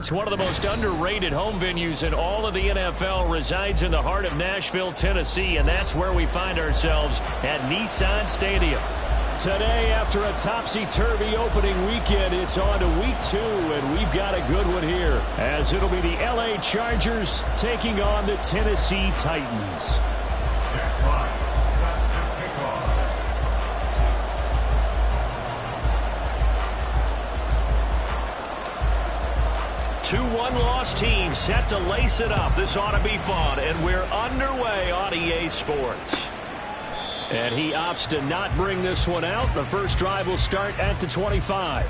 It's one of the most underrated home venues in all of the NFL, resides in the heart of Nashville, Tennessee, and that's where we find ourselves at Nissan Stadium. Today, after a topsy-turvy opening weekend, it's on to week 2, and we've got a good one here, as it'll be the LA Chargers taking on the Tennessee Titans. 2-1 loss team set to lace it up. This ought to be fun, and we're underway on EA Sports. And he opts to not bring this one out. The first drive will start at the 25.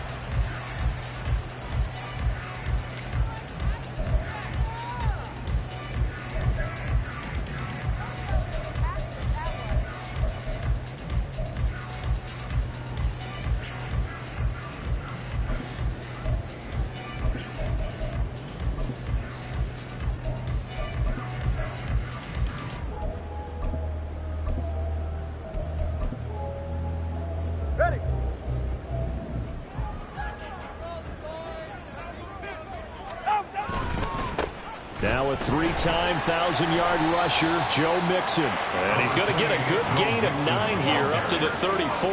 Now a 3-time 1,000-yard rusher, Joe Mixon. And he's going to get a good gain of 9 here up to the 34.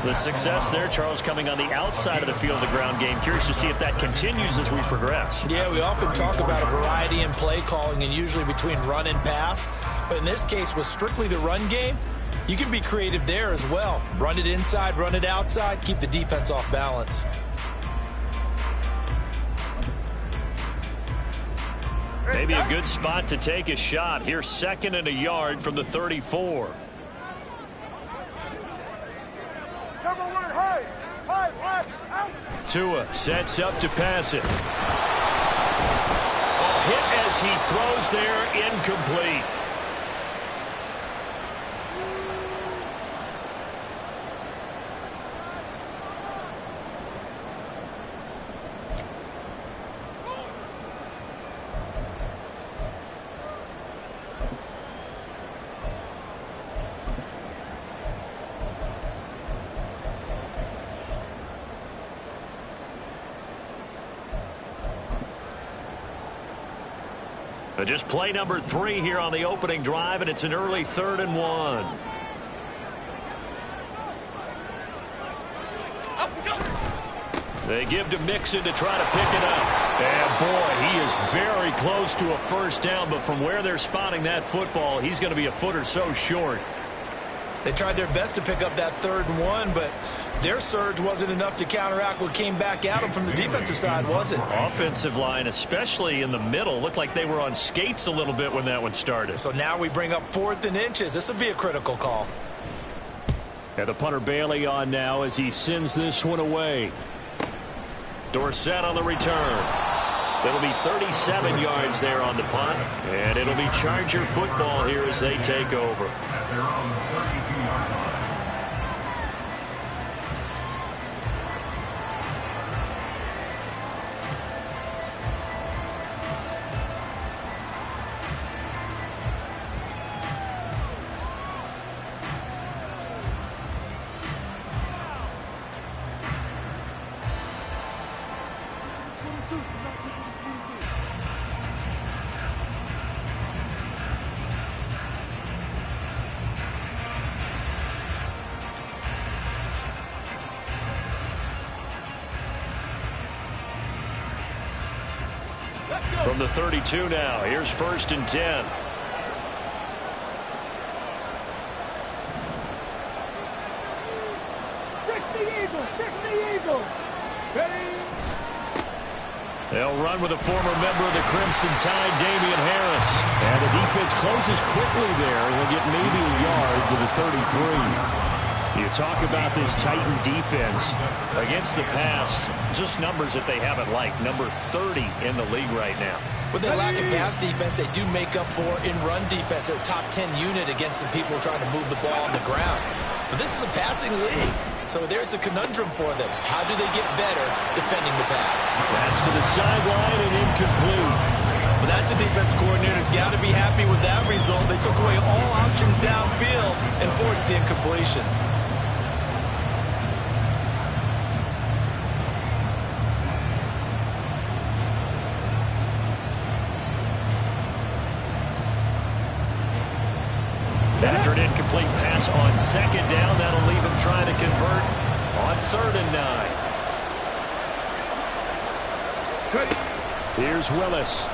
The success there, Charles, coming on the outside of the field, the ground game. Curious to see if that continues as we progress. Yeah, we often talk about a variety in play calling and usually between run and pass. But in this case, with strictly the run game, you can be creative there as well. Run it inside, run it outside, keep the defense off balance. Maybe a good spot to take a shot. Here's 2nd and a yard from the 34. Tua sets up to pass it. Hit as he throws there, incomplete. Just play number 3 here on the opening drive, and it's an early 3rd and 1. They give to Mixon to try to pick it up. And boy, he is very close to a first down, but from where they're spotting that football, he's going to be a foot or so short. They tried their best to pick up that 3rd and 1, but their surge wasn't enough to counteract what came back at them from the defensive side, was it? Offensive line, especially in the middle, looked like they were on skates a little bit when that one started. So now we bring up 4th and inches. This will be a critical call. And the punter Bailey on now as he sends this one away. Dorsett on the return. It'll be 37 yards there on the punt, and it'll be Charger football here as they take over. From the 32 now, here's 1st and 10. They'll run with a former member of the Crimson Tide, Damian Harris. And the defense closes quickly there. He'll get maybe a yard to the 33. You talk about this Titan defense against the pass, just numbers that they haven't liked. Number 30 in the league right now. With their lack of pass defense, they do make up for in run defense. They're a top 10 unit against the people trying to move the ball on the ground. But this is a passing league, so there's a conundrum for them. How do they get better defending the pass? That's to the sideline and incomplete. But that's a defense coordinator's got to be happy with that result. They took away all options downfield and forced the incompletion. incomplete pass on second down. That'll leave him trying to convert on 3rd and 9. Here's Willis.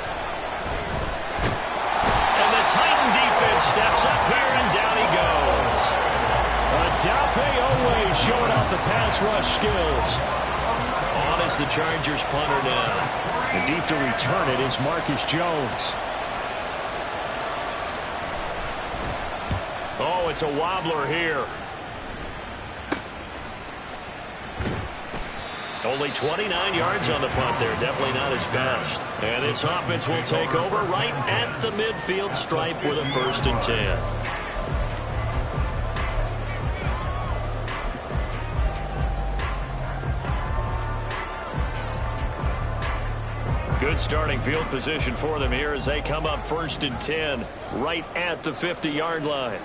And the Titan defense steps up here, and down he goes. Odafe Oweh showing off the pass rush skills. On is the Chargers punter now. And deep to return it is Marcus Jones. Oh, it's a wobbler here. Only 29 yards on the punt there. Definitely not his best. And this offense will take over right at the midfield stripe with a 1st and 10. Good starting field position for them here as they come up 1st and 10 right at the 50-yard line.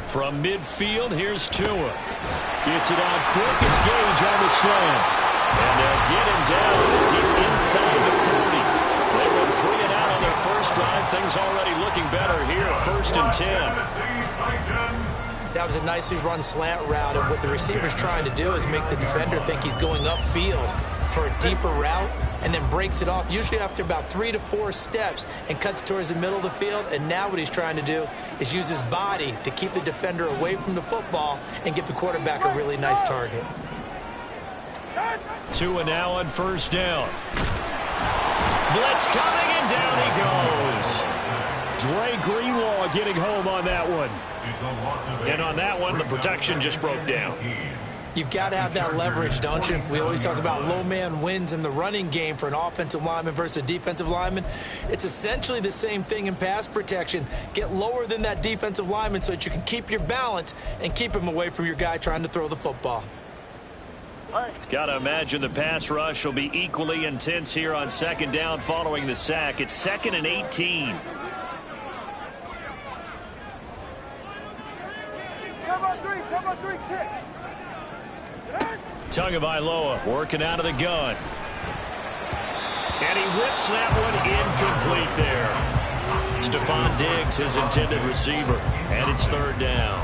From midfield, here's Tua. Gets it out quick. It's Gage on the slam. And they'll get him down as he's inside the 40. They went 3 and out on their first drive. Things already looking better here at 1st and 10. That was a nicely run slant route, and what the receiver's trying to do is make the defender think he's going upfield for a deeper route, and then breaks it off, usually after about 3 to 4 steps, and cuts towards the middle of the field. And now what he's trying to do is use his body to keep the defender away from the football and give the quarterback a really nice target. Tua now on 1st down. Blitz coming, and down he goes. Dre Greenlaw getting home on that one. And on that one, the protection just broke down. You've got to have that leverage, don't you? We always talk about low man wins in the running game for an offensive lineman versus a defensive lineman. It's essentially the same thing in pass protection. Get lower than that defensive lineman so that you can keep your balance and keep him away from your guy trying to throw the football. Got to imagine the pass rush will be equally intense here on 2nd down following the sack. It's 2nd and 18. Tagovailoa working out of the gun. And he whips that one incomplete there. Stephon Diggs, his intended receiver. And it's 3rd down.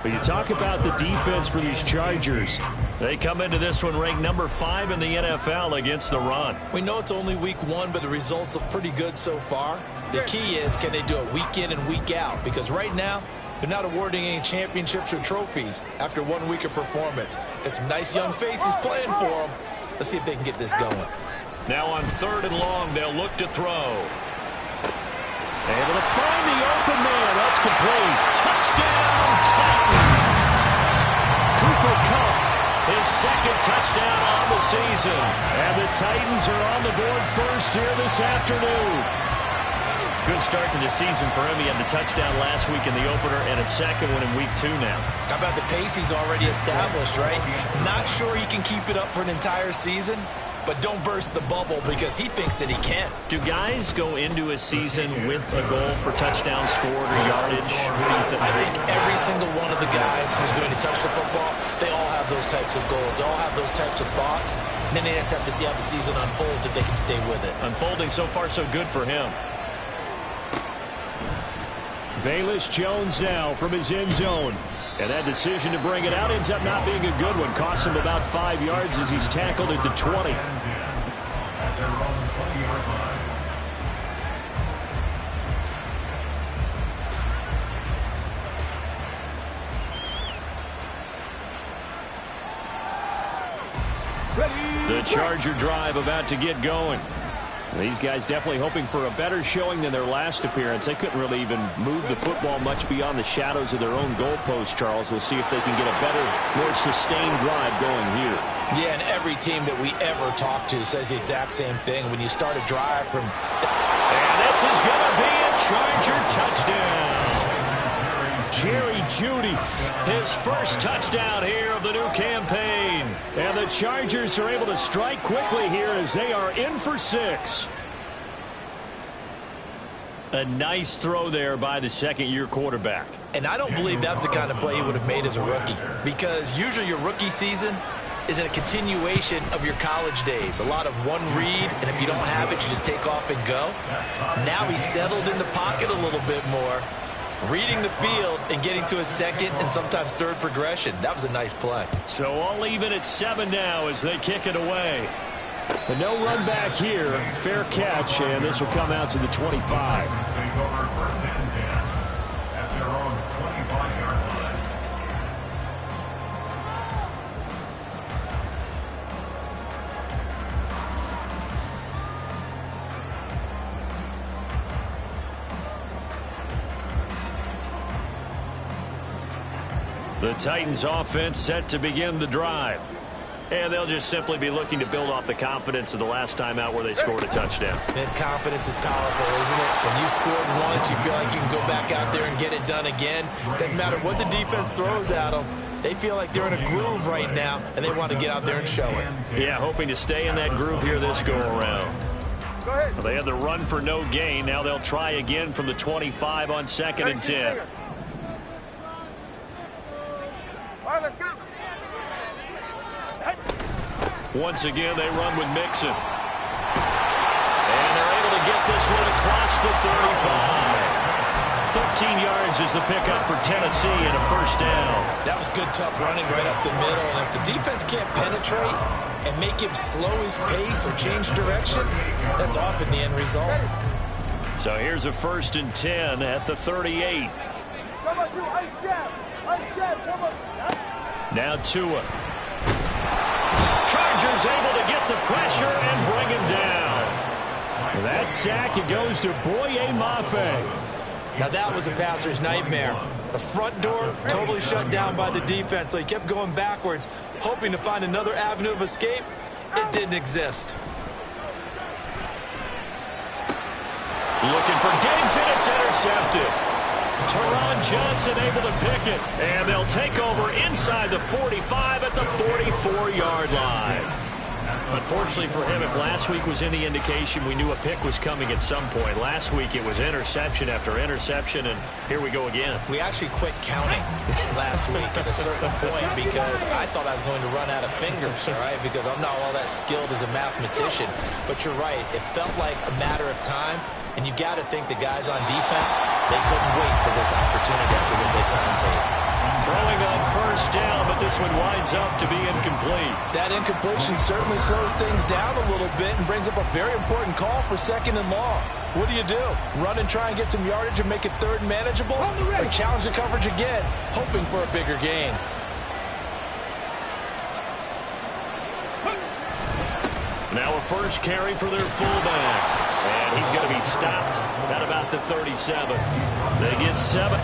But you talk about the defense for these Chargers. They come into this one ranked number 5 in the NFL against the run. We know it's only week 1, but the results look pretty good so far. The key is, can they do it week in and week out? Because right now, they're not awarding any championships or trophies after 1 week of performance. Got some nice young faces playing for them. Let's see if they can get this going. Now on 3rd and long, they'll look to throw. Able to find the open man. That's complete. Touchdown, Titans. Cooper Kupp, his 2nd touchdown on the season. And the Titans are on the board first here this afternoon. Good start to the season for him. He had the touchdown last week in the opener and a 2nd one in week 2 now. How about the pace he's already established, right? Not sure he can keep it up for an entire season, but don't burst the bubble because he thinks that he can. Do guys go into a season with a goal for touchdown scored or yardage? What do you think? I think every single one of the guys who's going to touch the football, they all have those types of goals. They all have those types of thoughts. And then they just have to see how the season unfolds if they can stay with it. Unfolding so far so good for him. Velus Jones now from his end zone. And that decision to bring it out ends up not being a good one. Costs him about 5 yards as he's tackled at the 20. The Charger drive about to get going. These guys definitely hoping for a better showing than their last appearance. They couldn't really even move the football much beyond the shadows of their own goalpost, Charles. We'll see if they can get a better, more sustained drive going here. Yeah, and every team that we ever talk to says the exact same thing. When you start a drive from... And this is going to be a Charger touchdown. Jerry Jeudy, his first touchdown here of the new campaign. And the Chargers are able to strike quickly here as they are in for 6. A nice throw there by the second-year quarterback. And I don't believe that was the kind of play he would have made as a rookie, because usually your rookie season is a continuation of your college days. A lot of one read, and if you don't have it, you just take off and go. Now he's settled in the pocket a little bit more. reading the field and getting to a second and sometimes third progression. That was a nice play. So all even at 7 now as they kick it away. And no run back here. Fair catch, and this will come out to the 25. The Titans offense set to begin the drive. And they'll just simply be looking to build off the confidence of the last time out where they scored a touchdown. And confidence is powerful, isn't it? When you scored once, you feel like you can go back out there and get it done again. Doesn't matter what the defense throws at them. They feel like they're in a groove right now, and they want to get out there and show it. Yeah, hoping to stay in that groove here this go-around. Go ahead. Well, they had the run for no gain. Now they'll try again from the 25 on 2nd and 10. All right, let's go. Once again, they run with Mixon. And they're able to get this one across the 35. 13 yards is the pickup for Tennessee and a first down. That was good, tough running right up the middle. And if the defense can't penetrate and make him slow his pace or change direction, that's often the end result. So here's a 1st and 10 at the 38. Come on, do ice jab. Ice jab, come on. Now Tua. Chargers able to get the pressure and bring him down. That sack, it goes to Boye Mafe. Now that was a passer's nightmare. The front door totally shut down by the defense, so he kept going backwards, hoping to find another avenue of escape. It didn't exist. Looking for Diggs, and it's intercepted. Teron Johnson able to pick it. And they'll take over inside the 45 at the 44-yard line. Unfortunately for him, if last week was any indication, we knew a pick was coming at some point. Last week it was interception after interception, and here we go again. We actually quit counting last week at a certain point because I thought I was going to run out of fingers, all right, because I'm not all that skilled as a mathematician. But you're right. It felt like a matter of time. And you got to think the guys on defense, they couldn't wait for this opportunity after what they saw on tape. Throwing on first down, but this one winds up to be incomplete. That incompletion certainly slows things down a little bit and brings up a very important call for 2nd and long. What do? Run and try and get some yardage and make it 3rd and manageable? Or challenge the coverage again, hoping for a bigger gain? Now a first carry for their fullback. And he's going to be stopped at about the 37. They get 7.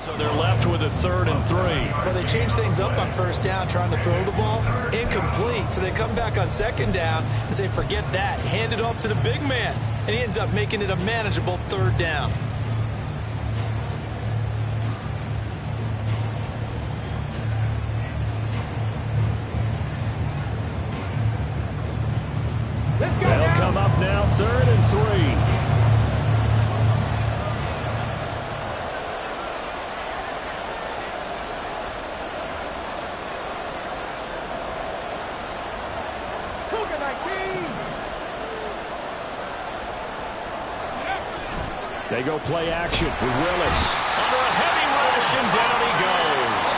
So they're left with a 3rd and 3. Well, they changed things up on first down, trying to throw the ball. Incomplete. So they come back on 2nd down and say, forget that. Hand it off to the big man. And he ends up making it a manageable 3rd down. They'll come up now 3rd and 3. They go play action with Willis. Under a heavy rush, and down he goes.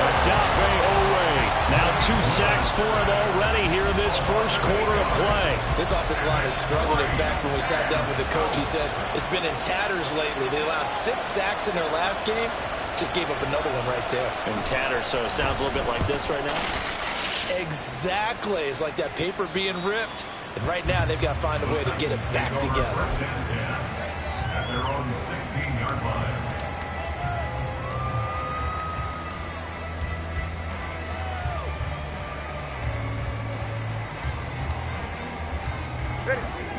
Odafe Owe. Now 2 sacks for him already here in this first quarter of play. This offensive line has struggled. In fact, when we sat down with the coach, he said it's been in tatters lately. They allowed 6 sacks in their last game. Just gave up another one right there. In tatters, so it sounds a little bit like this right now. Exactly. It's like that paper being ripped. And right now, they've got to find a way to get it back together. At their own 16-yard line.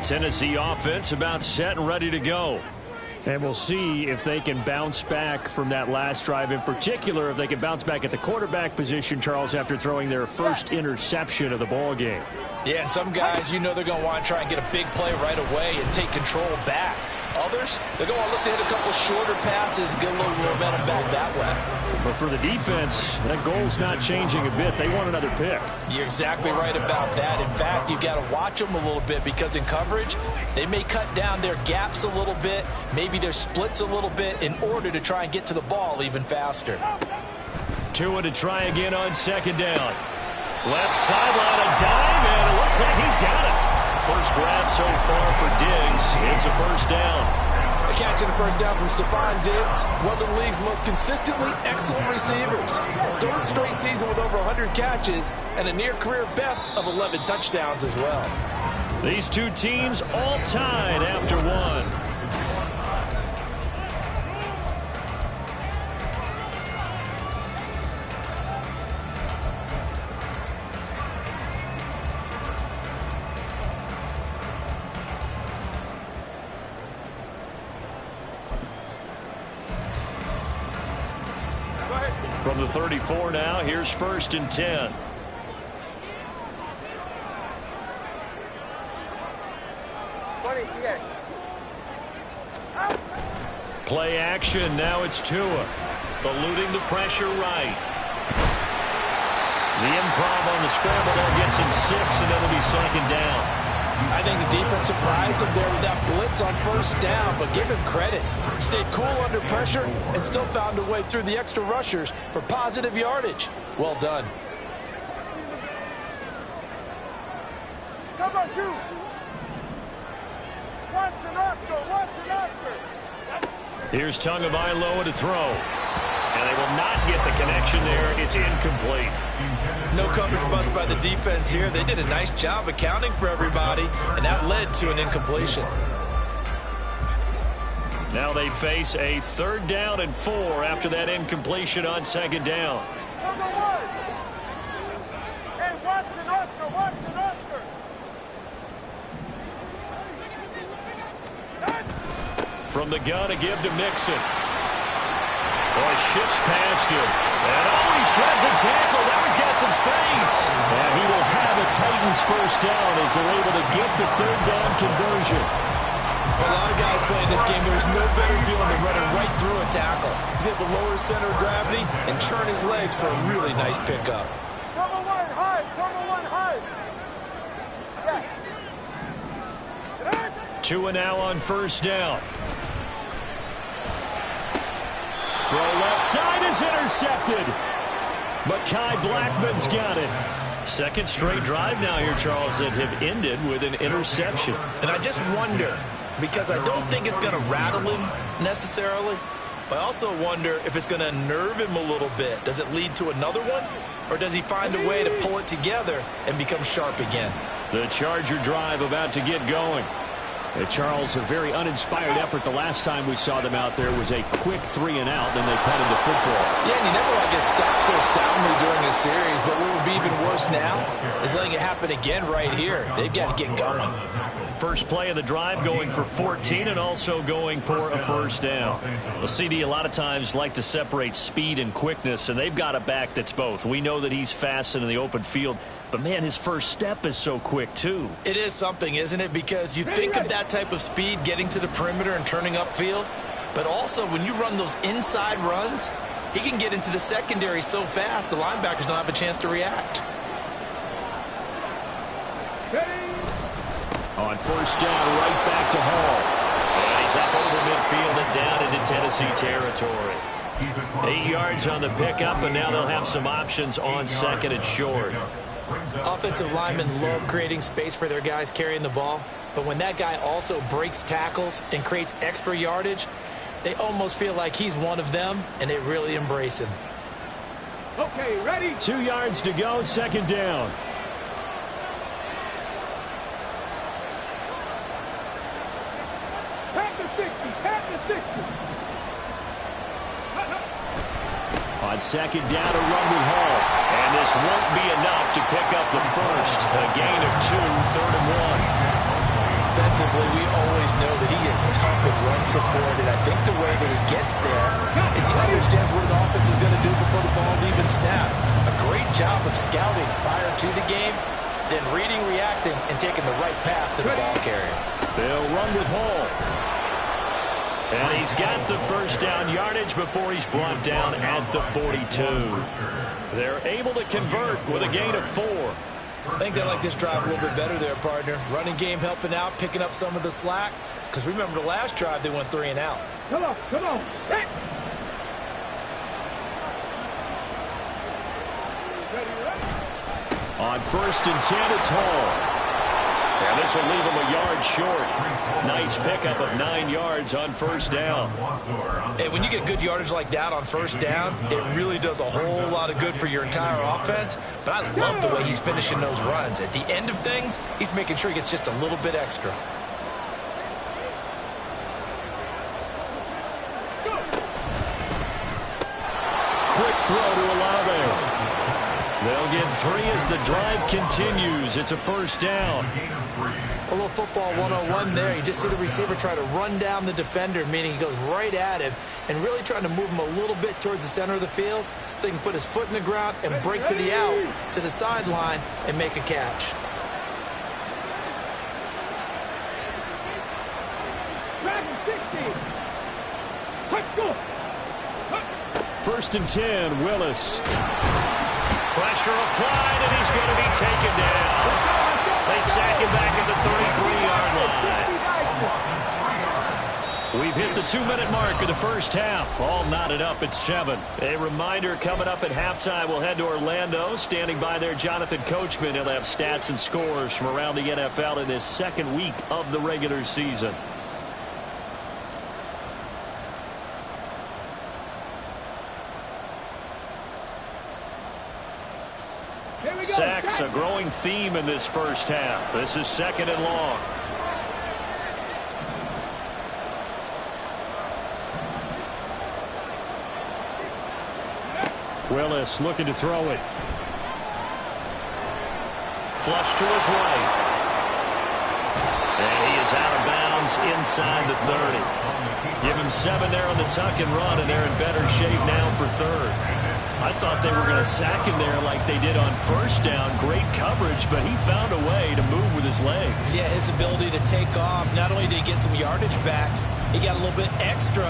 Tennessee offense about set and ready to go. And we'll see if they can bounce back from that last drive. In particular, if they can bounce back at the quarterback position, Charles, after throwing their first interception of the ball game. Yeah, and some guys, you know they're going to want to try and get a big play right away and take control back. Others, they're going to look to hit a couple shorter passes, get a little momentum back that way. But for the defense, that goal's not changing a bit. They want another pick. You're exactly right about that. In fact, you've got to watch them a little bit because in coverage, they may cut down their gaps a little bit, maybe their splits a little bit in order to try and get to the ball even faster. Tua to try again on second down. Left sideline, a dive, and it looks like he's got it. First grab so far for Diggs. It's a first down. A catch and a first down from Stephon Diggs, one of the league's most consistently excellent receivers. Third straight season with over 100 catches and a near-career best of 11 touchdowns as well. These two teams all tied after one. From the 34 now, here's first and 10. Play action, now it's Tua. Eluding the pressure right. The improv on the scramble there gets him 6, and it'll be second down. I think the defense surprised him there with that blitz on first down, but give him credit. Stayed cool under pressure and still found a way through the extra rushers for positive yardage. Well done. Come on, two. Watson, Oscar. Here's Tagovailoa to throw. And they will not get the connection there. It's incomplete. No coverage bust by the defense here. They did a nice job accounting for everybody, and that led to an incompletion. Now they face a 3rd down and 4 after that incompletion on second down. Number 1. Hey, Watson, Oscar. From the gun to give to Mixon. Boy, shifts past him. And he shreds a tackle. Now he's got some space. And he will have a Titans first down as they're able to get the 3rd down conversion. For a lot of guys playing this game, there's no better feeling than running right through a tackle. He's able to lower his center of gravity and churn his legs for a really nice pickup. Number 1, high. Tua now on first down. Throw left side is intercepted. Mekhi Blackman's got it. Second straight drive now here, Charles, that have ended with an interception. And I just wonder, because I don't think it's going to rattle him necessarily, but I also wonder if it's going to unnerve him a little bit. Does it lead to another one? Or does he find a way to pull it together and become sharp again? The Charger drive about to get going. Charles, a very uninspired effort. The last time we saw them out there was a quick 3 and out, then they punted the football. Yeah, and you never want to get stopped so soundly during a series, but what would be even worse now is letting it happen again right here. They've got to get going. First play of the drive going for 14 and also going for a first down. Well, CD, a lot of times like to separate speed and quickness, and they've got a back that's both. We know that he's fast in the open field, but, man, his first step is so quick, too. It is something, isn't it? Because you think of that type of speed getting to the perimeter and turning upfield, but also when you run those inside runs, he can get into the secondary so fast the linebackers don't have a chance to react. On first down, right back to Hall. And he's up over midfield and down into Tennessee territory. 8 yards on the pickup, and now they'll have some options on second and short. Offensive linemen love creating space for their guys carrying the ball, but when that guy also breaks tackles and creates extra yardage, they almost feel like he's one of them, and they really embrace him. Okay, ready? 2 yards to go, second down. Pat the 60, pat the 60. On second down, a run with Hall. And this won't be enough to pick up the first. A gain of 2, third and 1. Defensively, we always know that he is tough and run support, and I think the way that he gets there is he understands what the offense is going to do before the ball's even snapped. A great job of scouting prior to the game, then reading, reacting, and taking the right path to the ball carrier. They'll run with Hall. And he's got the first down yardage before he's brought down at the 42. They're able to convert with a gain of 4. I think they like this drive a little bit better there, partner. Running game helping out, picking up some of the slack. Because remember the last drive, they went 3 and out. Come on, come on. Hey. On first and 10, it's Hall. And this will leave him a yard short. Nice pickup of 9 yards on first down. And when you get good yardage like that on first down, it really does a whole lot of good for your entire offense. But I love the way he's finishing those runs. At the end of things, he's making sure he gets just a little bit extra. Quick throw to Olave. They'll get 3 as the drive continues. It's a first down. A little football 101 there. You just see the receiver try to run down the defender, meaning he goes right at him and really trying to move him a little bit towards the center of the field so he can put his foot in the ground and break to the out, to the sideline, and make a catch. First and 10, Willis. Pressure applied, and he's going to be taken down. They sack him back at the 33-yard line. We've hit the 2-minute mark of the first half. All knotted up at 7. A reminder, coming up at halftime, we'll head to Orlando. Standing by there, Jonathan Coachman. He'll have stats and scores from around the NFL in this second week of the regular season. Sacks, a growing theme in this first half. This is second and long. Willis looking to throw it. Flush to his right. And he is out of bounds inside the 30. Give him 7 there on the tuck and run, and they're in better shape now for third. I thought they were going to sack him there like they did on first down. Great coverage, but he found a way to move with his legs. Yeah, his ability to take off, not only did he get some yardage back, he got a little bit extra.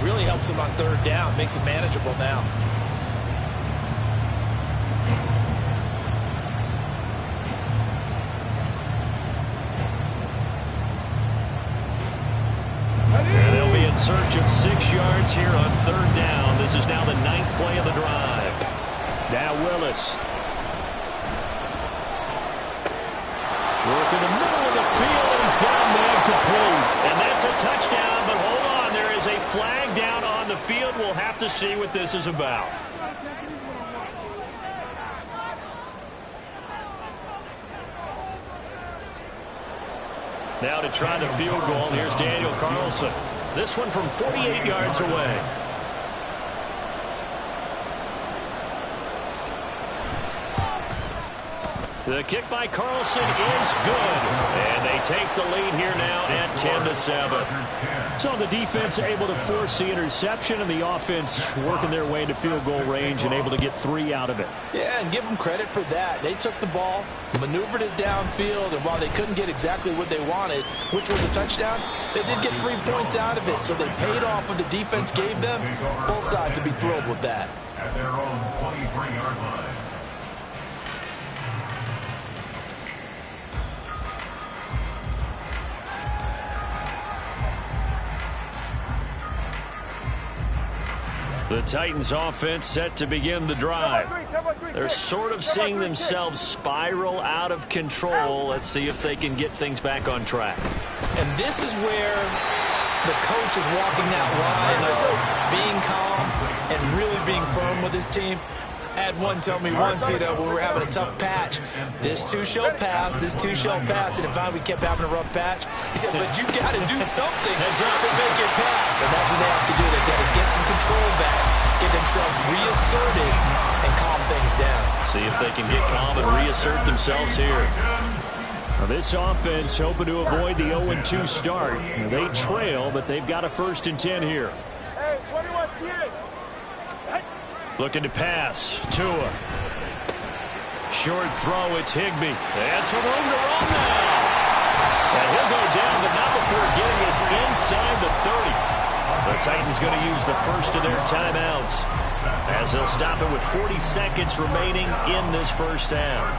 Really helps him on third down, makes it manageable now. And they'll be in search of 6 yards here on third down. This is now the 9th play of the drive. Now Willis. Working the middle of the field, and he's got a man complete. And that's a touchdown, but hold on. There is a flag down on the field. We'll have to see what this is about. Now to try the field goal, here's Daniel Carlson. This one from 48 yards away. The kick by Carlson is good. And they take the lead here now at 10-7. So the defense able to force the interception, and the offense working their way into field goal range and able to get 3 out of it. Yeah, and give them credit for that. They took the ball, maneuvered it downfield, and while they couldn't get exactly what they wanted, which was a touchdown, they did get 3 points out of it. So they paid off what the defense gave them. Both sides to be thrilled with that. At their own 23-yard line. The Titans offense set to begin the drive. They're sort of seeing themselves spiral out of control. Let's see if they can get things back on track. And this is where the coach is walking that line of being calm and really being firm with his team. I had one tell me once, when we were having a tough patch, this too shall pass, this too shall pass. And if we kept having a rough patch, he said, but you got to do something to make it pass. And that's what they have to do. They've got to get some control back, get themselves reasserted, and calm things down. See if they can get calm and reassert themselves here. Now this offense hoping to avoid the 0-2 start. Now they trail, but they've got a 1st and 10 here. Hey, 21 T8. Looking to pass. Tua. Short throw. It's Higbee. And some room to run now. And he'll go down, but not before getting us inside the 30. The Titans going to use the first of their timeouts as they'll stop it with 40 seconds remaining in this first half.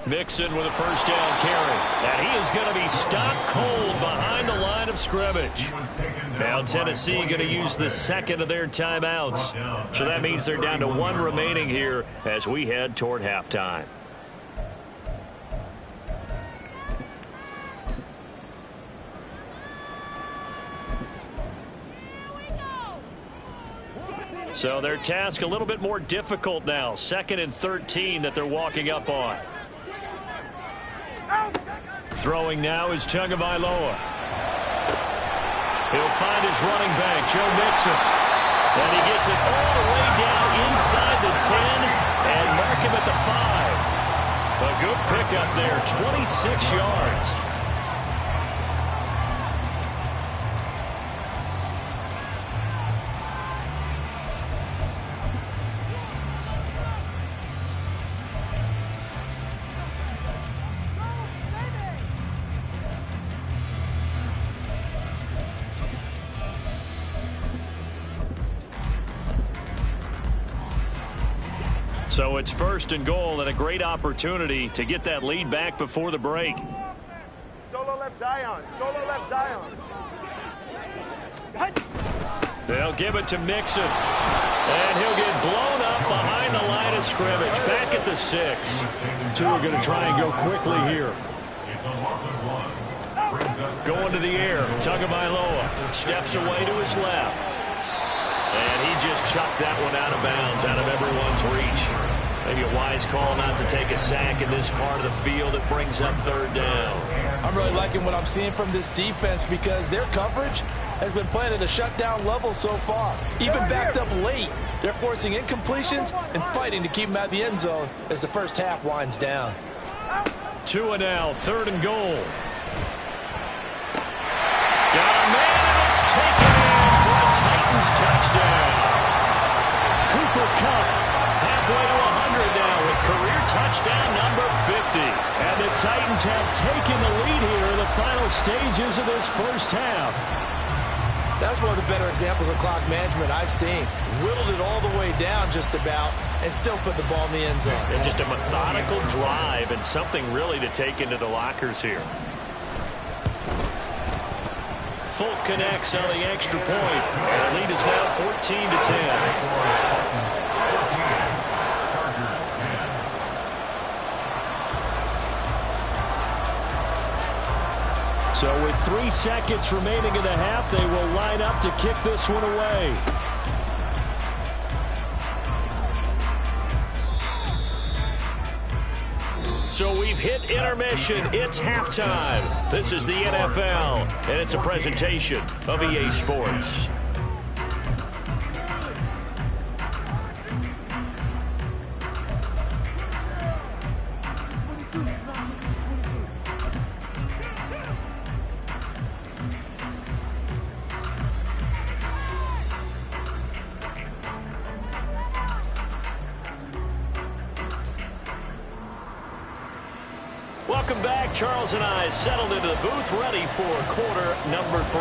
Mixon with a first down carry. And he is going to be stopped cold behind the line of scrimmage. Now Tennessee going to use the second of their timeouts. So that means they're down to 1 remaining here as we head toward halftime. So their task a little bit more difficult now. 2nd and 13 that they're walking up on. Throwing now is Tagovailoa. He'll find his running back, Joe Mixon. And he gets it all the way down inside the 10 and mark him at the 5. A good pickup there, 26 yards. So it's 1st and goal and a great opportunity to get that lead back before the break. Solo left Zion. Solo left Zion. They'll give it to Mixon. And he'll get blown up behind the line of scrimmage. Back at the 6. 2 are going to try and go quickly here. Going to the air. Tagovailoa steps away to his left. And he just chucked that one out of bounds, out of everyone's reach. Maybe a wise call not to take a sack in this part of the field. It brings up 3rd down. I'm really liking what I'm seeing from this defense because their coverage has been playing at a shutdown level so far. Even backed up late, they're forcing incompletions and fighting to keep them out of the end zone as the first half winds down. Tua now, 3rd and goal. Got a man, and it's taken in for a Titans touchdown. Cooper Kupp halfway to 100 now with career touchdown number 50. And the Titans have taken the lead here in the final stages of this first half. That's one of the better examples of clock management I've seen. Whittled it all the way down just about and still put the ball in the end zone. And just a methodical drive and something really to take into the lockers here. Folk connects on the extra point. And the lead is now 14-10. So with 3 seconds remaining in the half, they will line up to kick this one away. So we've hit intermission. It's halftime. This is the NFL, and it's a presentation of EA Sports. Welcome back. Charles and I settled into the booth, ready for quarter number 3.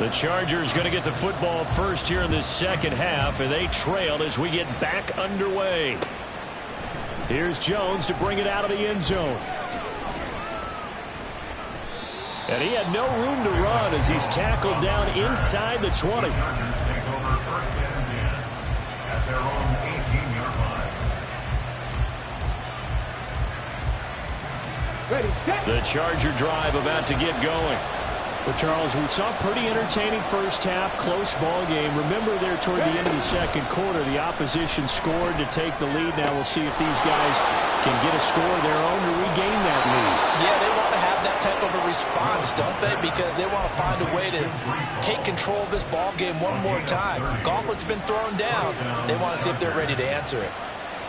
The Chargers going to get the football first here in this second half, and they trail as we get back underway. Here's Jones to bring it out of the end zone. And he had no room to run as he's tackled down inside the 20. The Chargers take over first and 10 at their own 18-yard line. The Charger drive about to get going. Well, Charles, we saw a pretty entertaining first half, close ball game. Remember there toward the end of the second quarter, the opposition scored to take the lead. Now we'll see if these guys can get a score of their own to regain that lead. Yeah, they want to have that type of a response, don't they? Because they want to find a way to take control of this ball game one more time. Gauntlet's been thrown down. They want to see if they're ready to answer it.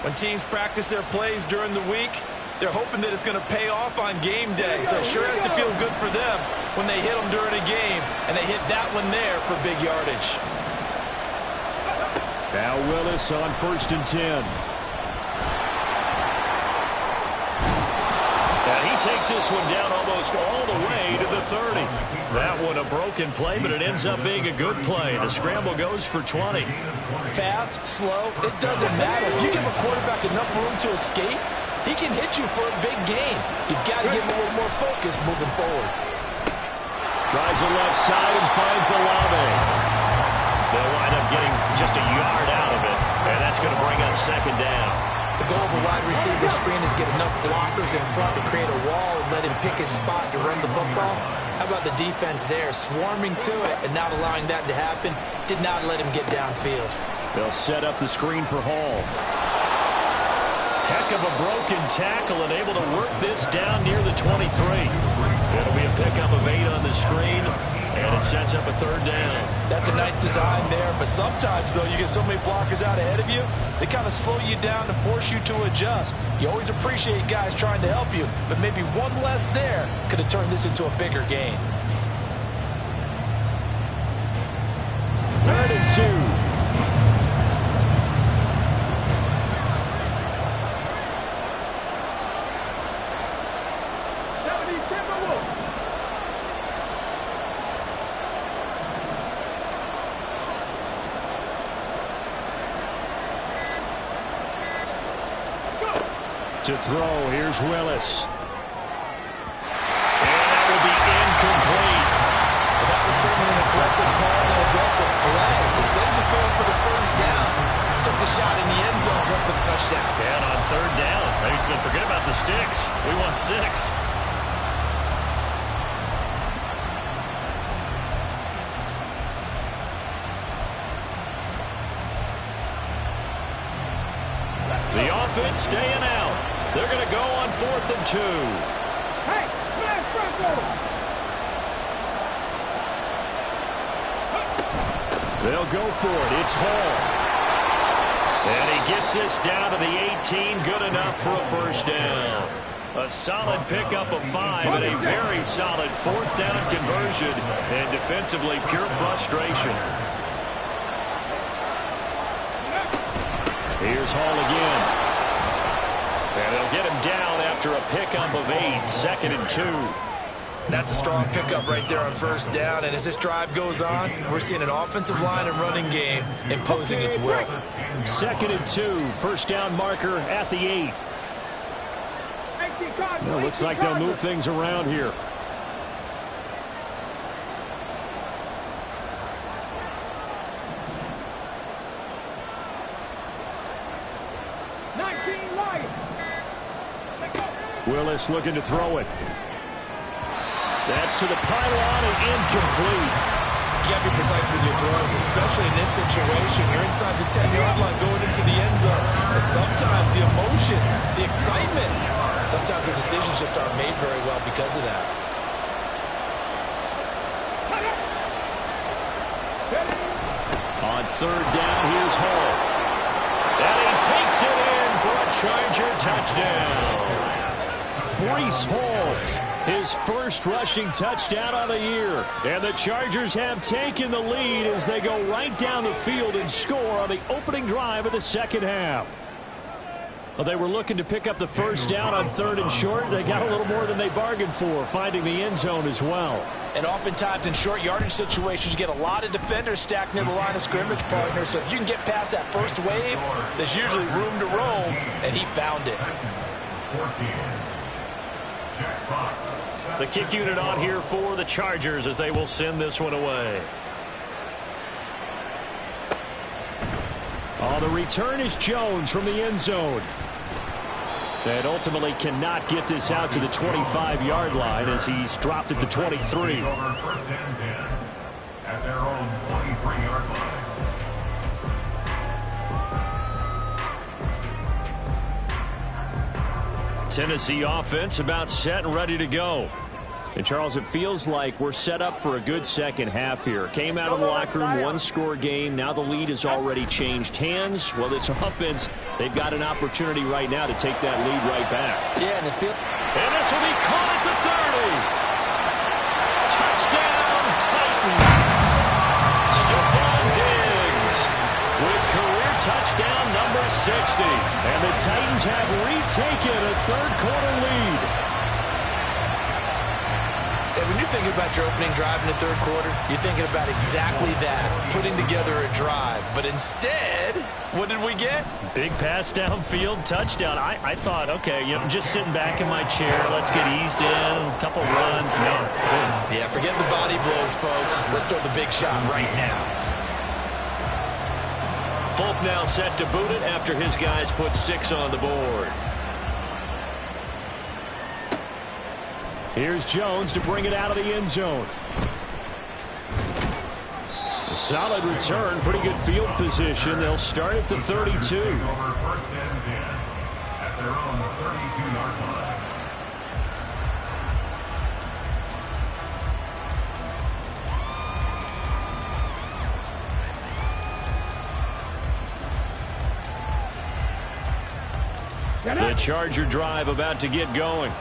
When teams practice their plays during the week, they're hoping that it's going to pay off on game day. So it sure has to feel good for them when they hit them during a game, and they hit that one there for big yardage. Now Willis on 1st and 10. And he takes this one down almost all the way to the 30. That one a broken play, but it ends up being a good play. The scramble goes for 20. Fast, slow, it doesn't matter. If you give a quarterback enough room to escape, he can hit you for a big gain. You've got to give him a little more focus moving forward. Tries the left side and finds Olave. They'll wind up getting just a yard out of it, and that's going to bring up second down. The goal of a wide receiver screen is get enough blockers in front to create a wall and let him pick his spot to run the football. How about the defense there, swarming to it and not allowing that to happen? Did not let him get downfield. They'll set up the screen for Hall. Heck of a broken tackle and able to work this down near the 23. It'll be a pickup of 8 on the screen, and it sets up a third down. That's a nice design there, but sometimes, though, you get so many blockers out ahead of you, they kind of slow you down to force you to adjust. You always appreciate guys trying to help you, but maybe one less there could have turned this into a bigger game. 3rd and 2. To throw, here's Willis. And that will be incomplete. Well, that was certainly an aggressive call and an aggressive play. Instead of just going for the first down, took the shot in the end zone, went for the touchdown. And on 3rd down, they said, forget about the sticks. We want 6. The offense staying out. They're going to go on 4th and 2. Hey, man, Franco! They'll go for it. It's Hall. And he gets this down to the 18. Good enough for a first down. A solid pickup of 5 and a very solid 4th down conversion. And defensively, pure frustration. Here's Hall again. And they'll get him down after a pickup of 8. 2nd and 2. That's a strong pickup right there on 1st down, and as this drive goes on, we're seeing an offensive line and running game imposing its will. 2nd and 2. 1st down marker at the 8. Well, looks like they'll move things around here. Willis looking to throw it. That's to the pylon and incomplete. You got to be precise with your throws, especially in this situation. You're inside the 10-yard line going into the end zone. And sometimes the emotion, the excitement, sometimes the decisions just aren't made very well because of that. On 3rd down, here's Hall. And he takes it in for a Charger touchdown. Breece Hall, his first rushing touchdown of the year. And the Chargers have taken the lead as they go right down the field and score on the opening drive of the second half. Well, they were looking to pick up the first down on 3rd and short. They got a little more than they bargained for, finding the end zone as well. And oftentimes in short yardage situations, you get a lot of defenders stacked near the line of scrimmage, partner. So if you can get past that first wave, there's usually room to roam, and he found it. The kick unit on here for the Chargers as they will send this one away. Oh, the return is Jones from the end zone. And ultimately cannot get this out to the 25-yard line as he's dropped at the 23. First and 10 at their own 23-yard line. Tennessee offense about set and ready to go. And, Charles, it feels like we're set up for a good second half here. Came out of the locker room, one-score game. Now the lead has already changed hands. Well, this offense, they've got an opportunity right now to take that lead right back. Yeah, and this will be caught at the 30. Touchdown, Titans. Stephon Diggs with career touchdown number 60. And the Titans have retaken a third-quarter lead. When you're thinking about your opening drive in the third quarter, you're thinking about exactly that, putting together a drive. But instead, what did we get? Big pass downfield, touchdown. I thought, okay, you know, just sitting back in my chair, let's get eased in, a couple runs. No. Yeah, forget the body blows, folks. Let's throw the big shot right now. Folk now set to boot it after his guys put 6 on the board. Here's Jones to bring it out of the end zone. A solid return, pretty good field position. They'll start at the 32. First and 10 at their own 32-yard line. The Charger drive about to get going.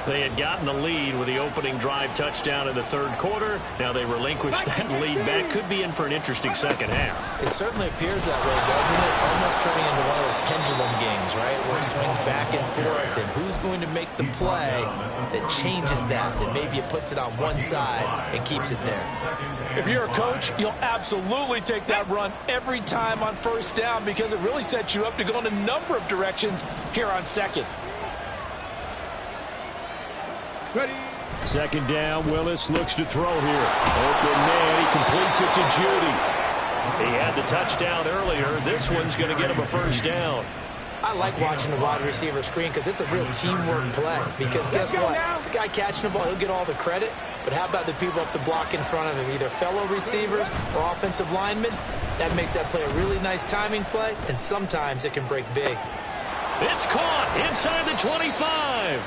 They had gotten the lead with the opening drive touchdown in the third quarter. Now they relinquish that lead back. Could be in for an interesting second half. It certainly appears that way, doesn't it? Almost turning into one of those pendulum games, right? Where it swings back and forth. And who's going to make the play that changes that maybe it puts it on one side and keeps it there? If you're a coach, you'll absolutely take that run every time on first down because it really sets you up to go in a number of directions here on second. Ready. Second down, Willis looks to throw here. Open man, he completes it to Judy. He had the touchdown earlier. This one's going to get him a first down. I like watching the wide receiver screen because it's a real teamwork play. Because guess what? The guy catching the ball, he'll get all the credit. But how about the people up to block in front of him, either fellow receivers or offensive linemen? That makes that play a really nice timing play, and sometimes it can break big. It's caught inside the 25.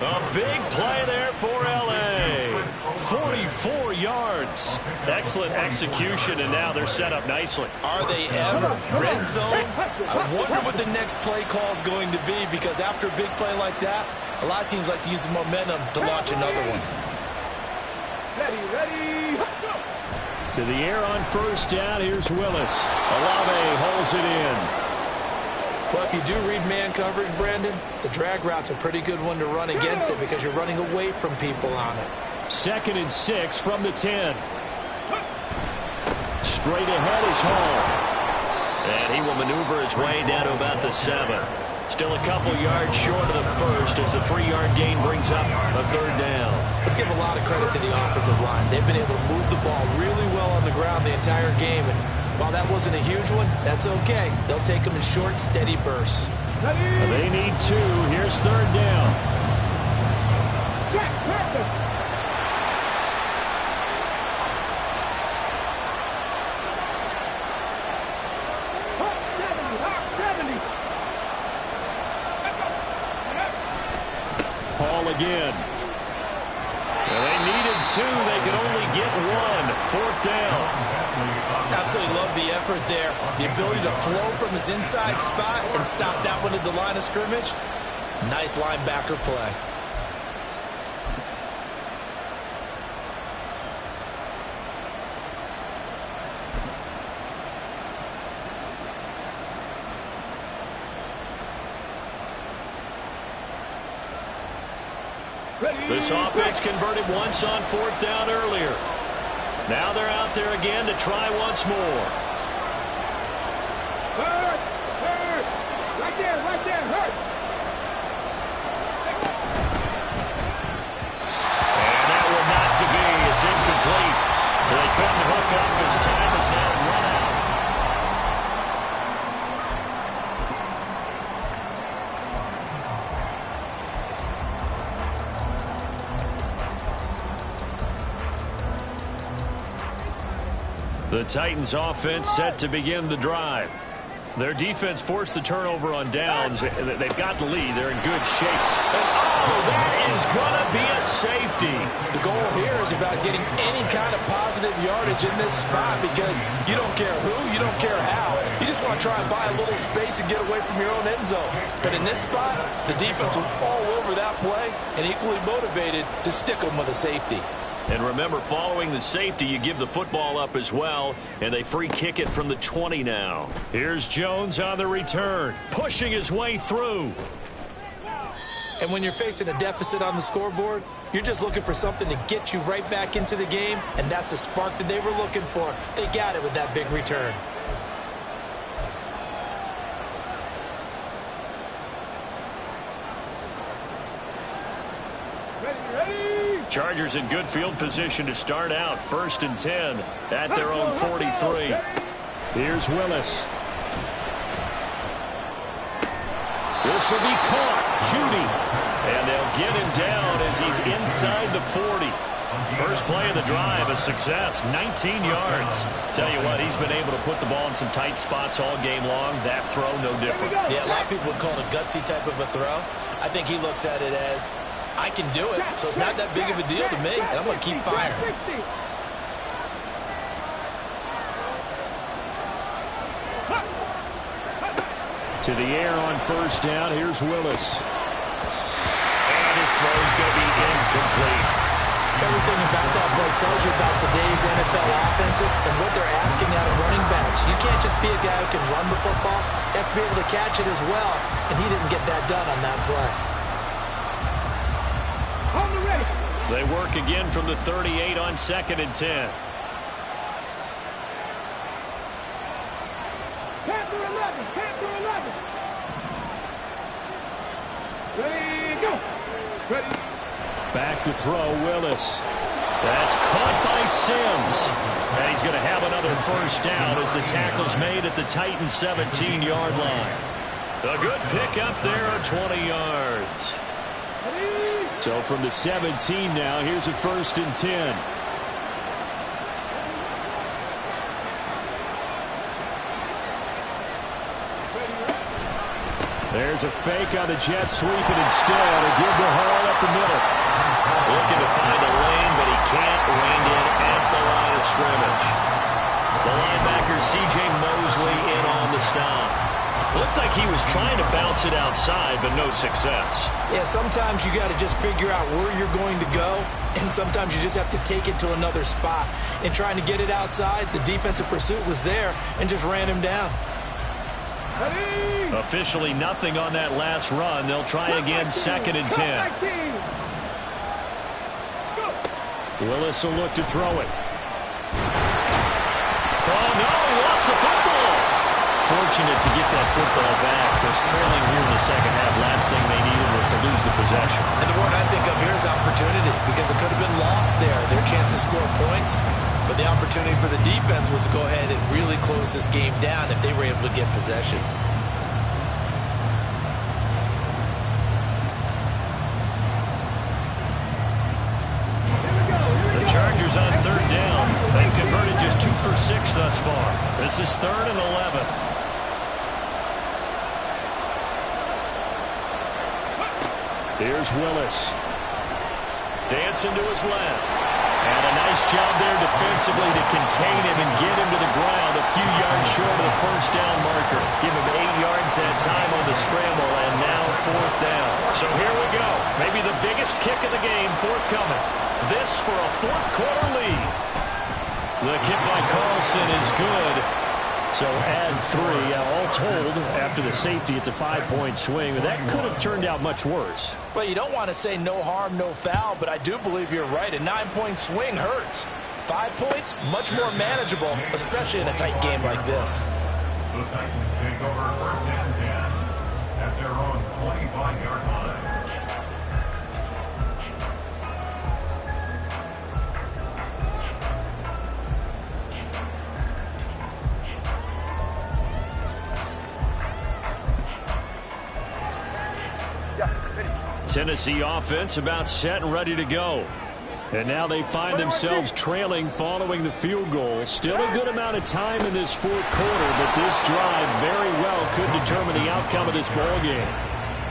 A big play there for L.A. 44 yards. Excellent execution, and now they're set up nicely. Are they ever? Red zone? I wonder what the next play call is going to be, because after a big play like that, a lot of teams like to use the momentum to launch another one. Ready. To the air on first down, here's Willis. Olave holds it in. Well, if you do read man coverage, Brandon, the drag route's a pretty good one to run against it because you're running away from people on it. 2nd and 6 from the 10. Straight ahead is Hall. And he will maneuver his way down to about the 7. Still a couple yards short of the first as the 3-yard gain brings up a third down. Let's give a lot of credit to the offensive line. They've been able to move the ball really well on the ground the entire game. And while that wasn't a huge one, that's okay. They'll take them in short, steady bursts. They need 2. Here's third down. Hall again. They needed 2. They could only get 1. 4th down. Absolutely love the effort there. The ability to flow from his inside spot and stop that one at the line of scrimmage. Nice linebacker play. This offense converted once on 4th down earlier. Now they're out there again to try once more. Hurt! Hurt! Right there, hurt! And that will not to be. It's incomplete. So they couldn't hook up as time is now run out. The Titans offense set to begin the drive. Their defense forced the turnover on downs. They've got the lead. They're in good shape. And, oh, that is going to be a safety. The goal here is about getting any kind of positive yardage in this spot because you don't care who, you don't care how. You just want to try and buy a little space and get away from your own end zone. But in this spot, the defense was all over that play and equally motivated to stick them with a safety. And remember, following the safety, you give the football up as well, and they free kick it from the 20 now. Here's Jones on the return, pushing his way through. And when you're facing a deficit on the scoreboard, you're just looking for something to get you right back into the game, and that's the spark that they were looking for. They got it with that big return. Chargers in good field position to start out. 1st and 10 at their own 43. Here's Willis. This will be caught. Judy. And they'll get him down as he's inside the 40. First play of the drive, a success. 19 yards. Tell you what, he's been able to put the ball in some tight spots all game long. That throw, no different. Yeah, a lot of people would call it a gutsy type of a throw. I think he looks at it as, I can do it, so it's not that big of a deal to me, and I'm going to keep firing. To the air on 1st down. Here's Willis. And his throw's going to be incomplete. Everything about that play tells you about today's NFL offenses and what they're asking out of running backs. You can't just be a guy who can run the football. You have to be able to catch it as well, and he didn't get that done on that play. They work again from the 38 on 2nd and 10. Panther 11, Panther 11. Ready, go. Ready. Back to throw, Willis. That's caught by Sims. And he's going to have another 1st down as the tackle's made at the Titans' 17-yard line. A good pickup there at 20 yards. So from the 17 now, here's a 1st and 10. There's a fake on the jet sweep, and instead a give the haul up the middle. Looking to find a lane, but he can't land in at the line of scrimmage. The linebacker, C.J. Mosley, in on the stop. Looked like he was trying to bounce it outside, but no success. Yeah, sometimes you got to just figure out where you're going to go, and sometimes you just have to take it to another spot. In trying to get it outside, the defensive pursuit was there and just ran him down. Officially nothing on that last run. They'll try again, 2nd and 10. Willis will look to throw it. Oh, no, he lost the football. Fortunate to get that football back, because trailing here in the second half, last thing they needed was to lose the possession. And the word I think of here is opportunity, because it could have been lost there, their chance to score points. But the opportunity for the defense was to go ahead and really close this game down if they were able to get possession. The Chargers on 3rd down. They've converted just 2 for 6 thus far. This is 3rd and 11. Here's Willis. Dancing to his left. And a nice job there defensively to contain him and get him to the ground a few yards short of the 1st down marker. Give him 8 yards that time on the scramble, and now 4th down. So here we go. Maybe the biggest kick of the game forthcoming. This for a 4th quarter lead. The kick by Carlson is good. So add 3. All told, after the safety, it's a 5-point swing. But that could have turned out much worse. Well, you don't want to say no harm, no foul, but I do believe you're right. A 9-point swing hurts. 5 points, much more manageable, especially in a tight game like this. The Titans take over first and 10 at their own 25-yard line. Tennessee offense about set and ready to go. And now they find themselves trailing following the field goal. Still a good amount of time in this fourth quarter, but this drive very well could determine the outcome of this ball game.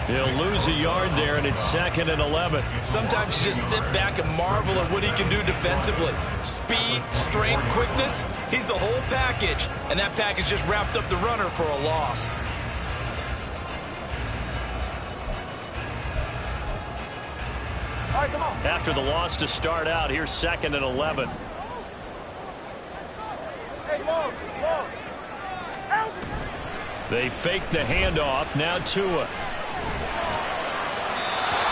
He'll lose a yard there, and it's 2nd and 11. Sometimes you just sit back and marvel at what he can do defensively. Speed, strength, quickness, he's the whole package. And that package just wrapped up the runner for a loss. After the loss to start out, here's 2nd and 11. They fake the handoff. Now Tua.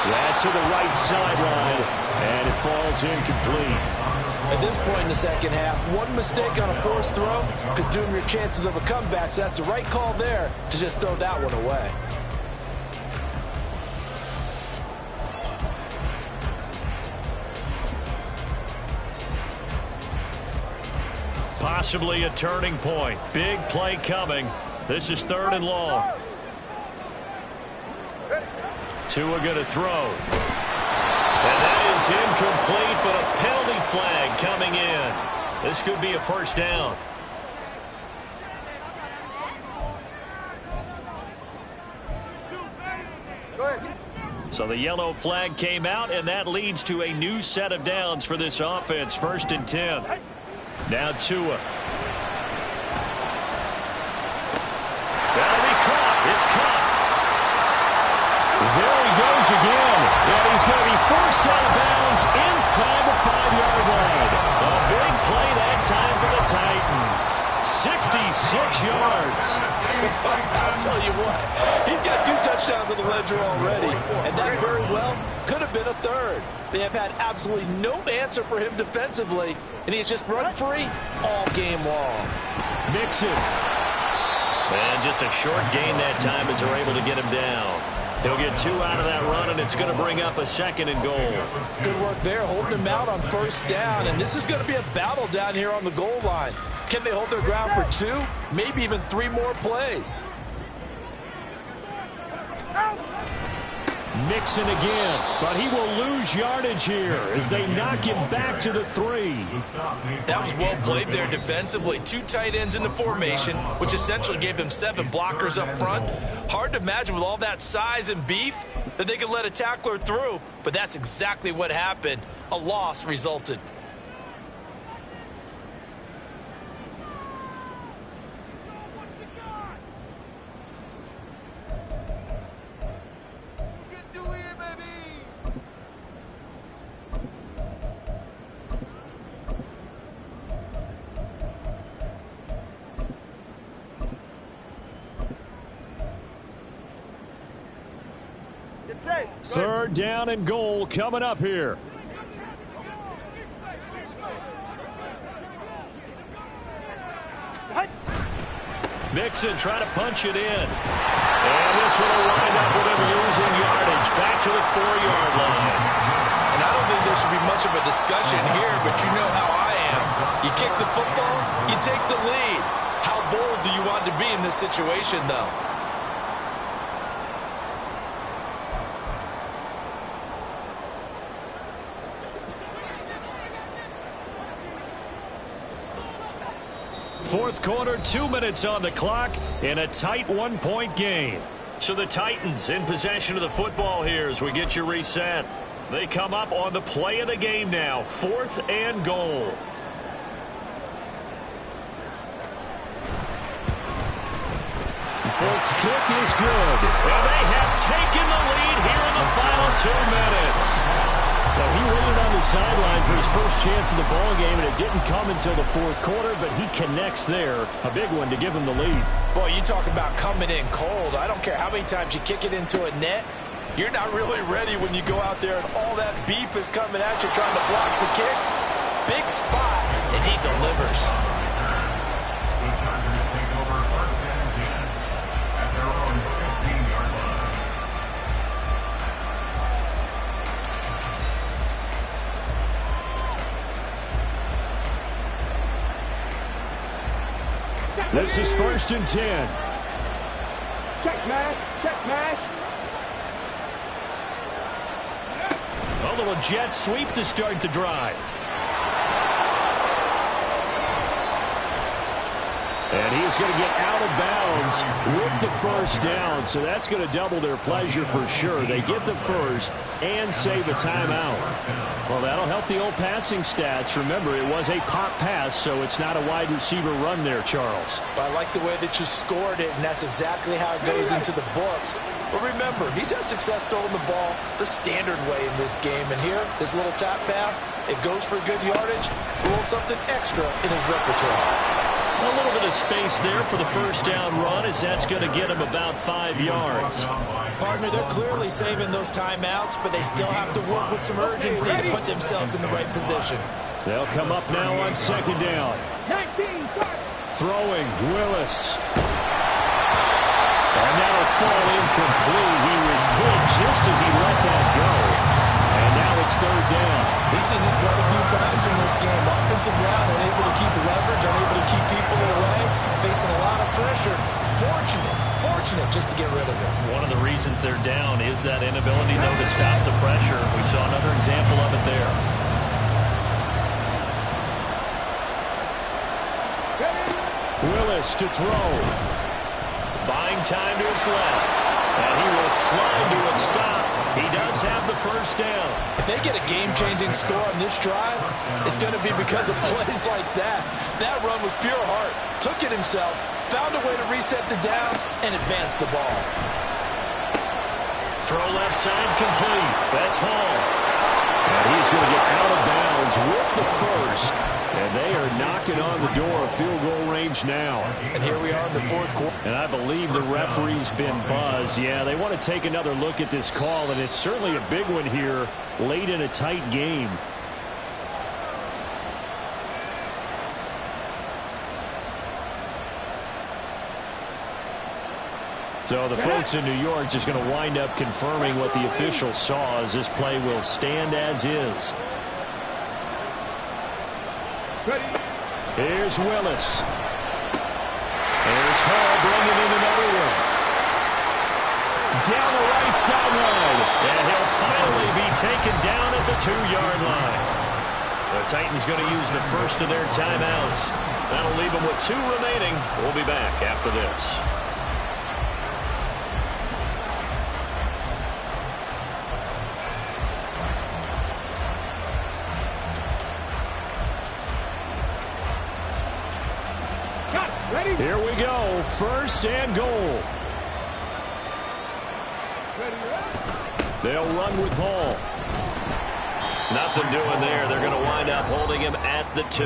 That's to the right sideline, and it falls incomplete. At this point in the second half, one mistake on a forced throw could doom your chances of a comeback, so that's the right call there to just throw that one away. Possibly a turning point. Big play coming. This is 3rd and long. Tua going to throw. And that is incomplete, but a penalty flag coming in. This could be a first down. So the yellow flag came out, and that leads to a new set of downs for this offense. 1st and 10. Now Tua. That'll be caught. It's caught. There he goes again. And he's going to be forced out of bounds inside the 5-yard line. A big play that time for the Titans. 66 yards. I'll tell you what, he's got 2 touchdowns on the ledger already, and that very well could have been a 3rd. They have had absolutely no answer for him defensively, and he's just run free all game long. Mixon. And just a short gain that time as they're able to get him down. He'll get 2 out of that run, and it's going to bring up a 2nd and goal. Good work there, holding him out on first down, and this is going to be a battle down here on the goal line. Can they hold their ground for 2, maybe even 3 more plays? Mixon again, but he will lose yardage here as they knock him back to the 3. That was well played there defensively. 2 tight ends in the formation, which essentially gave them 7 blockers up front. Hard to imagine with all that size and beef that they could let a tackler through, but that's exactly what happened. A loss resulted. Third down and goal coming up here. Mixon trying to punch it in. And this one will wind up with him losing yardage back to the 4-yard line. And I don't think there should be much of a discussion here, but you know how I am. You kick the football, you take the lead. How bold do you want to be in this situation, though? Fourth quarter, 2 minutes on the clock in a tight 1-point game. So the Titans in possession of the football here as we get you reset. They come up on the play of the game now. 4th and goal. Folks, kick is good. And they have taken the lead here in the final 2 minutes. So he waited on the sideline for his first chance of the ball game, and it didn't come until the fourth quarter, but he connects there. A big one to give him the lead. Boy, you talk about coming in cold. I don't care how many times you kick it into a net. You're not really ready when you go out there and all that beef is coming at you trying to block the kick. Big spot, and he delivers. The Chargers take over first and 10 at their own 15-yard line. This is first and 10. Check mash, check mash. A little jet sweep to start the drive. And he's going to get out of bounds with the first down, so that's going to double their pleasure for sure. They get the first and save a timeout. Well, that'll help the old passing stats. Remember, it was a pop pass, so it's not a wide receiver run there, Charles. Well, I like the way that you scored it, and that's exactly how it goes into the books. But remember, he's had success throwing the ball the standard way in this game. And here, this little tap pass, it goes for good yardage, a little something extra in his repertoire. A little bit of space there for the first down run, as that's going to get him about 5 yards. Partner, they're clearly saving those timeouts, but they still have to work with some urgency to put themselves in the right position. They'll come up now on second down. 19, Throwing, Willis. And that'll fall incomplete. He was hit just as he let that go. And now it's third down. We've seen this quite a few times in this game. Offensive line unable to keep leverage, unable to keep people away, facing a lot of pressure. Fortunate just to get rid of it. One of the reasons they're down is that inability, though, to stop the pressure. We saw another example of it there. Willis to throw. Buying time to his left. And he will slide to a stop. He does have the first down. If they get a game-changing score on this drive, it's going to be because of plays like that. That run was pure heart. Took it himself, found a way to reset the downs, and advance the ball. Throw left side complete. That's Hall. And he's going to get out of bounds with the first. And they are knocking on the door of field goal range now. And here we are in the fourth quarter. And I believe the referee's been buzzed. Yeah, they want to take another look at this call, and it's certainly a big one here late in a tight game. So the folks in New York just going to wind up confirming what the official saw, as this play will stand as is. Here's Willis. Here's Hall bringing in another one. Down the right sideline. And he'll finally be taken down at the 2-yard line. The Titans going to use the first of their timeouts. That'll leave them with 2 remaining. We'll be back after this. Here we go, first and goal. They'll run with Hall. Nothing doing there. They're going to wind up holding him at the 2.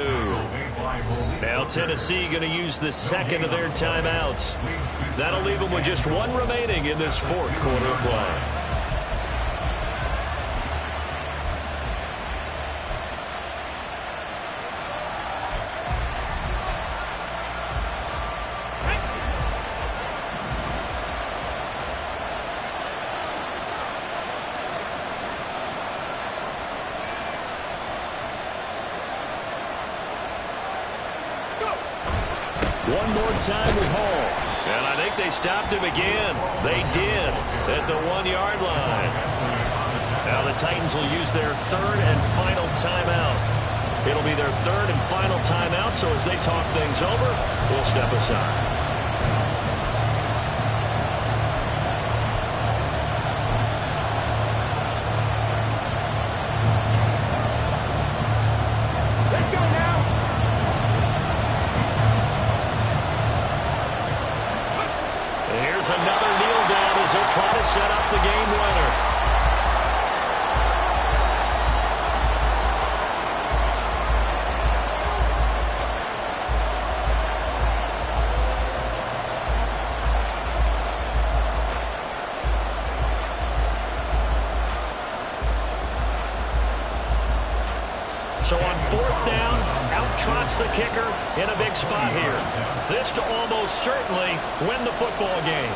Now Tennessee going to use the second of their timeouts. That'll leave them with just 1 remaining in this fourth quarter of play. One more time with Hall. And I think they stopped him again. They did at the 1-yard line. Now the Titans will use their third and final timeout. It'll be their third and final timeout, so as they talk things over, we'll step aside. He'll try to set up the game winner. So on fourth down, out trots the kicker in a big spot here. This to almost certainly win the football game.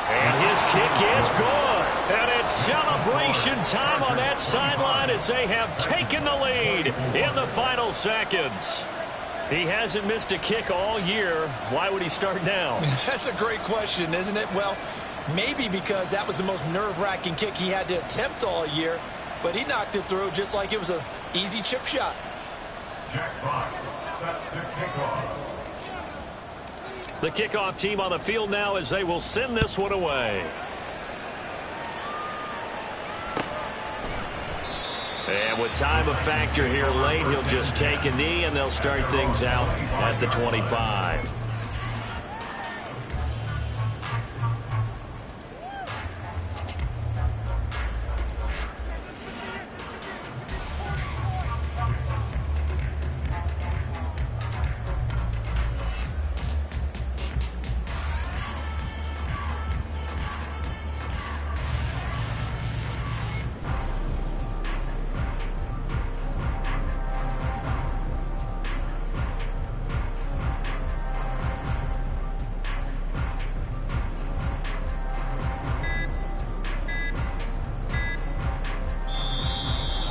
And his kick is good. And it's celebration time on that sideline as they have taken the lead in the final seconds. He hasn't missed a kick all year. Why would he start now? That's a great question, isn't it? Well, maybe because that was the most nerve-wracking kick he had to attempt all year, but he knocked it through just like it was an easy chip shot. Jackbox set to kickoff. The kickoff team on the field now as they will send this one away. And with time a factor here late, he'll just take a knee and they'll start things out at the 25.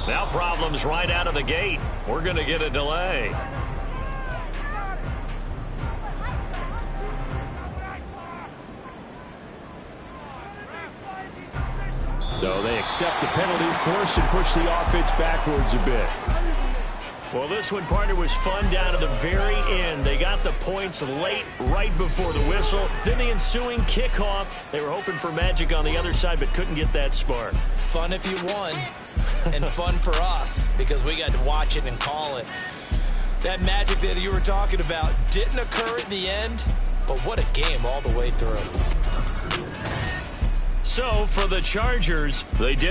Now problems right out of the gate. We're going to get a delay. So they accept the penalty, of course, and push the offense backwards a bit. Well, this one, partner, was fun down to the very end. They got the points late, right before the whistle. Then the ensuing kickoff. They were hoping for magic on the other side, but couldn't get that spark. Fun if you won, and fun for us because we got to watch it and call it. That magic that you were talking about didn't occur at the end, but what a game all the way through. So, for the Chargers, they did